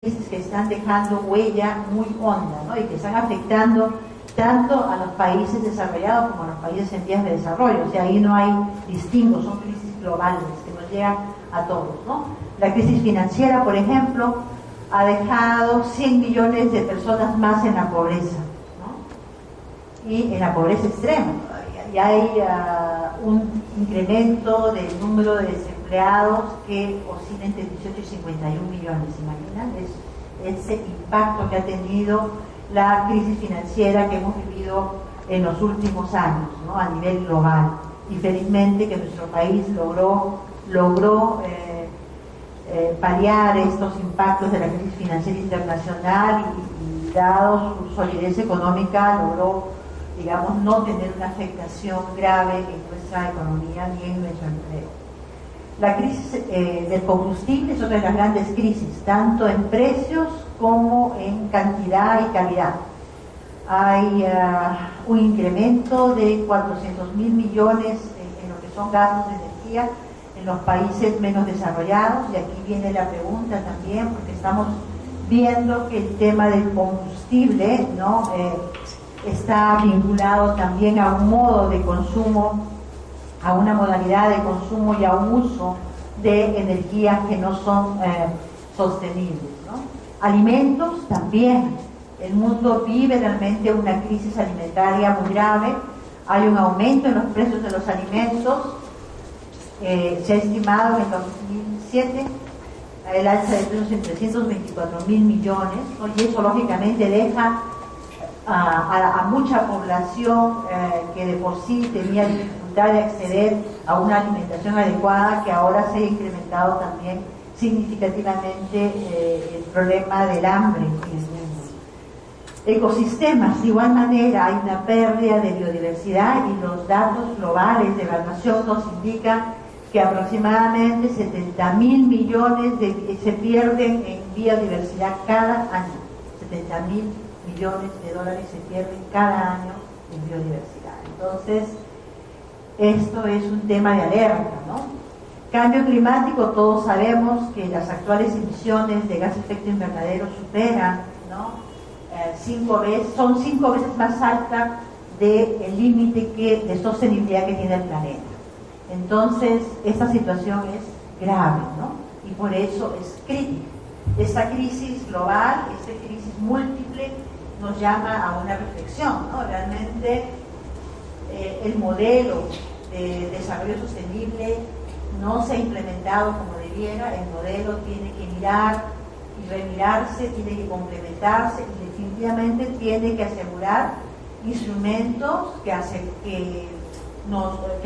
crisis que están dejando huella muy honda, ¿no? Y que están afectando tanto a los países desarrollados como a los países en vías de desarrollo. O sea, ahí no hay distingos, son crisis globales que nos llegan a todos, ¿no? La crisis financiera, por ejemplo, ha dejado 100 millones de personas más en la pobreza, ¿no? Y en la pobreza extrema. Y hay un incremento del número de desempleados que oscila entre 18 y 51 millones, ¿se imaginan? Es ese impacto que ha tenido la crisis financiera que hemos vivido en los últimos años, ¿no? A nivel global. Y felizmente que nuestro país logró paliar estos impactos de la crisis financiera internacional y dado su solidez económica logró, digamos, no tener una afectación grave en nuestra economía ni en nuestro empleo. La crisis del combustible es otra de las grandes crisis, tanto en precios como en cantidad y calidad. Hay un incremento de 400.000 millones en lo que son gastos de energía en los países menos desarrollados, y aquí viene la pregunta también, porque estamos viendo que el tema del combustible, ¿no? Está vinculado también a un modo de consumo, a una modalidad de consumo y a un uso de energías que no son sostenibles, ¿no? Alimentos también. El mundo vive realmente una crisis alimentaria muy grave. Hay un aumento en los precios de los alimentos. Se ha estimado que en 2007 el alza de precios en 324.000 millones, ¿no? Y eso lógicamente deja a mucha población que de por sí tenía dificultad de acceder a una alimentación adecuada, que ahora se ha incrementado también significativamente el problema del hambre en el mundo. Ecosistemas, de igual manera hay una pérdida de biodiversidad, y los datos globales de la nación nos indican que aproximadamente 70.000 millones se pierden en biodiversidad cada año. 70.000 millones de dólares se pierden cada año en biodiversidad. Entonces, esto es un tema de alerta, ¿no? Cambio climático, todos sabemos que las actuales emisiones de gas de efecto invernadero superan, ¿no? 5 veces más alta del límite de sostenibilidad que tiene el planeta. Entonces, esta situación es grave, ¿no? Y por eso es crítica. Esta crisis global, esta crisis múltiple, nos llama a una reflexión, ¿no? Realmente el modelo de desarrollo sostenible no se ha implementado como debiera. El modelo tiene que mirar y remirarse, tiene que complementarse, y definitivamente tiene que asegurar instrumentos que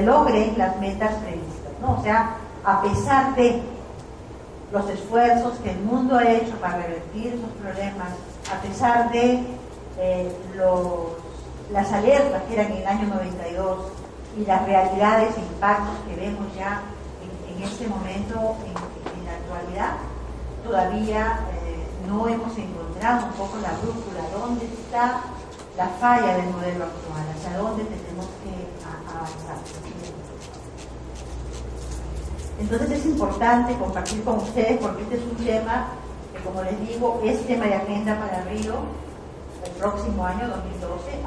logren las metas previstas, ¿no? O sea, a pesar de los esfuerzos que el mundo ha hecho para revertir esos problemas, a pesar de las alertas que eran en el año 92 y las realidades e impactos que vemos ya en este momento, en la actualidad, todavía no hemos encontrado un poco la brújula, dónde está la falla del modelo actual, hacia dónde tenemos que avanzar. Entonces es importante compartir con ustedes, porque este es un tema que, como les digo, es tema de agenda para Río el próximo año 2012. En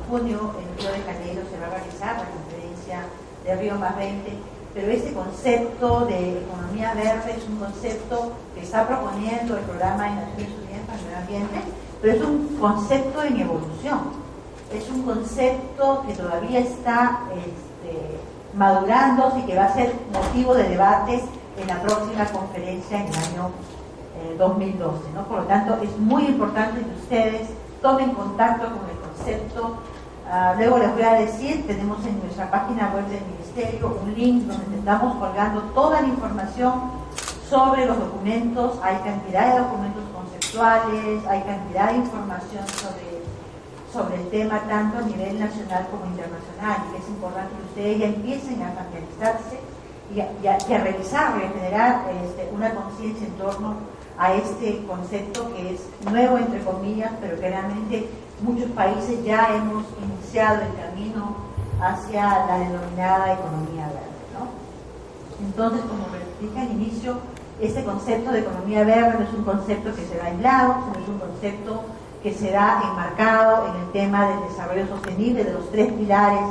junio en Río de Janeiro se va a realizar la conferencia de Río +20, pero este concepto de economía verde es un concepto que está proponiendo el programa de Naciones Unidas para el Medio Ambiente, pero es un concepto en evolución, es un concepto que todavía está madurándose y que va a ser motivo de debate en la próxima conferencia en el año 2012, ¿no? Por lo tanto, es muy importante que ustedes tomen contacto con el concepto. Luego les voy a decir, tenemos en nuestra página web del Ministerio un link donde estamos colgando toda la información sobre los documentos. Hay cantidad de documentos conceptuales, hay cantidad de información sobre el tema, tanto a nivel nacional como internacional, y es importante que ustedes ya empiecen a familiarizarse y a revisar y a generar una conciencia en torno a este concepto que es nuevo, entre comillas, pero que realmente muchos países ya hemos iniciado el camino hacia la denominada economía verde, ¿no? Entonces, como les dije al inicio, Este concepto de economía verde no es un concepto que se da aislado, sino es un concepto que se da enmarcado en el tema del desarrollo sostenible, de los tres pilares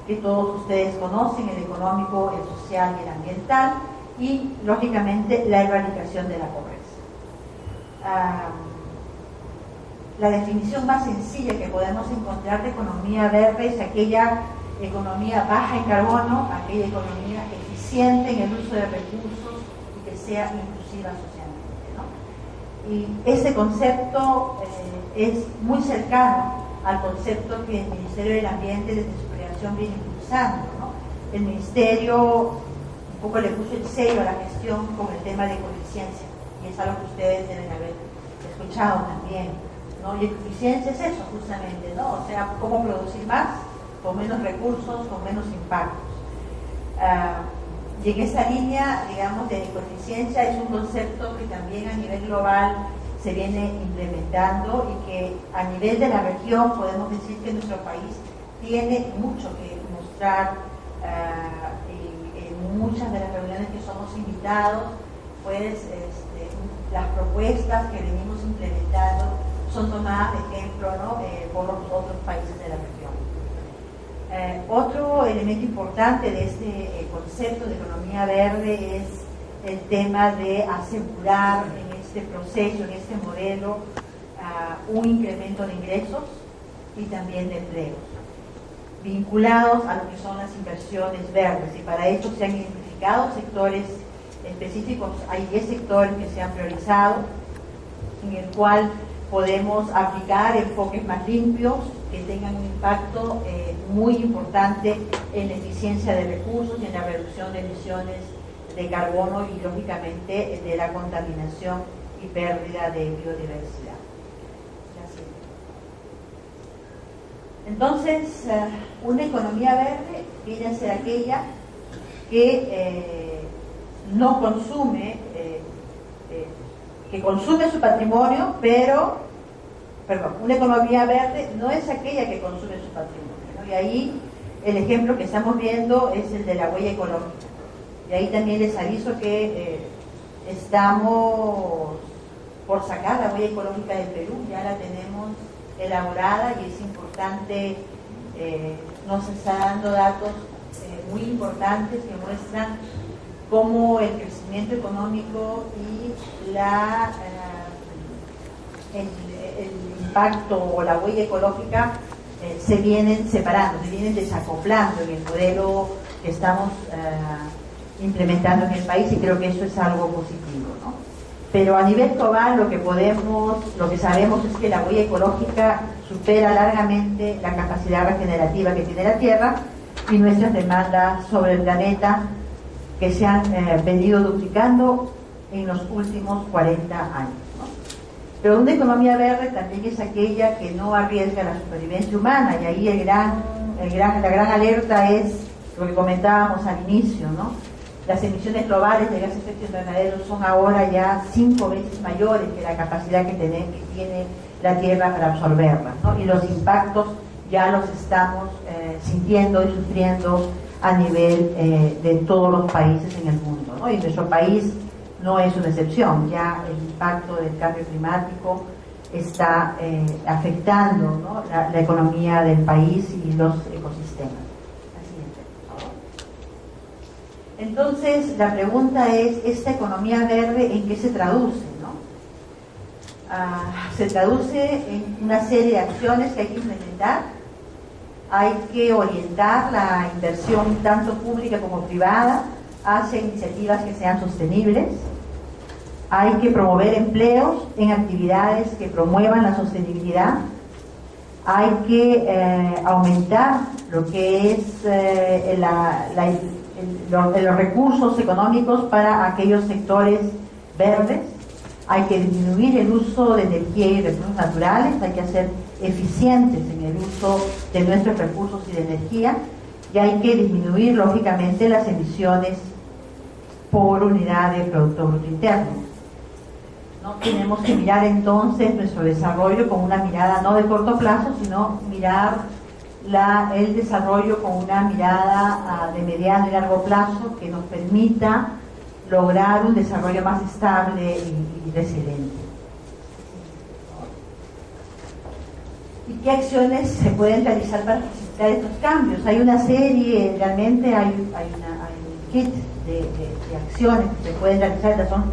que todos ustedes conocen, el económico, el social y el ambiental, y lógicamente la erradicación de la pobreza. La definición más sencilla que podemos encontrar de economía verde es aquella economía baja en carbono, aquella economía eficiente en el uso de recursos y que sea inclusiva socialmente, ¿no? Y ese concepto es muy cercano al concepto que el Ministerio del Ambiente desde su creación viene impulsando, ¿no? El Ministerio un poco le puso el sello a la gestión con el tema de ecoeficiencia, y es algo que ustedes deben haber escuchado también, ¿no? Y eficiencia es eso justamente, ¿no? O sea, cómo producir más con menos recursos, con menos impactos. Y en esa línea, digamos, de eficiencia es un concepto que también a nivel global se viene implementando y que a nivel de la región podemos decir que nuestro país tiene mucho que mostrar. En muchas de las reuniones que somos invitados, pues las propuestas que venimos implementando son tomadas de ejemplo, ¿no? Por los otros países de la región. Otro elemento importante de este concepto de economía verde es el tema de asegurar en este proceso, en este modelo, un incremento de ingresos y también de empleos, vinculados a lo que son las inversiones verdes, y para eso se han identificado sectores específicos. Hay 10 sectores que se han priorizado, en el cual podemos aplicar enfoques más limpios que tengan un impacto muy importante en la eficiencia de recursos y en la reducción de emisiones de carbono y lógicamente de la contaminación y pérdida de biodiversidad. Entonces, una economía verde viene a ser aquella que no consume, que consume su patrimonio, una economía verde no es aquella que consume su patrimonio, ¿no? Y ahí el ejemplo que estamos viendo es el de la huella ecológica. Y ahí también les aviso que estamos por sacar la huella ecológica del Perú, ya la tenemos elaborada y es importante, nos está dando datos muy importantes que muestran cómo el crecimiento económico y el impacto o la huella ecológica se vienen separando, se vienen desacoplando en el modelo que estamos implementando en el país, y creo que eso es algo positivo, ¿no? Pero a nivel global lo que sabemos es que la huella ecológica supera largamente la capacidad regenerativa que tiene la Tierra y nuestras demandas sobre el planeta, que se han venido duplicando en los últimos 40 años, ¿no? Pero una economía verde también es aquella que no arriesga la supervivencia humana, y ahí la gran alerta es lo que comentábamos al inicio, ¿no? Las emisiones globales de gases de efecto invernadero son ahora ya 5 veces mayores que la capacidad que tiene la Tierra para absorberlas, ¿no? Y los impactos ya los estamos sintiendo y sufriendo a nivel de todos los países en el mundo, ¿no? Y nuestro país no es una excepción. Ya el impacto del cambio climático está afectando, ¿no? la economía del país y los ecosistemas. Entonces, la pregunta es, ¿esta economía verde en qué se traduce, ¿no? Se traduce en una serie de acciones que hay que implementar. Hay que orientar la inversión tanto pública como privada hacia iniciativas que sean sostenibles. Hay que promover empleos en actividades que promuevan la sostenibilidad. Hay que aumentar lo que es los recursos económicos para aquellos sectores verdes. Hay que disminuir el uso de energía y recursos naturales, hay que ser eficientes en el uso de nuestros recursos y de energía, y hay que disminuir lógicamente las emisiones por unidad de Producto Bruto Interno, ¿no? Tenemos que mirar entonces nuestro desarrollo con una mirada no de corto plazo, sino mirar el desarrollo con una mirada de mediano y largo plazo que nos permita lograr un desarrollo más estable y resiliente. ¿Y qué acciones se pueden realizar para facilitar estos cambios? Hay una serie, realmente hay un kit de acciones que se pueden realizar, estas son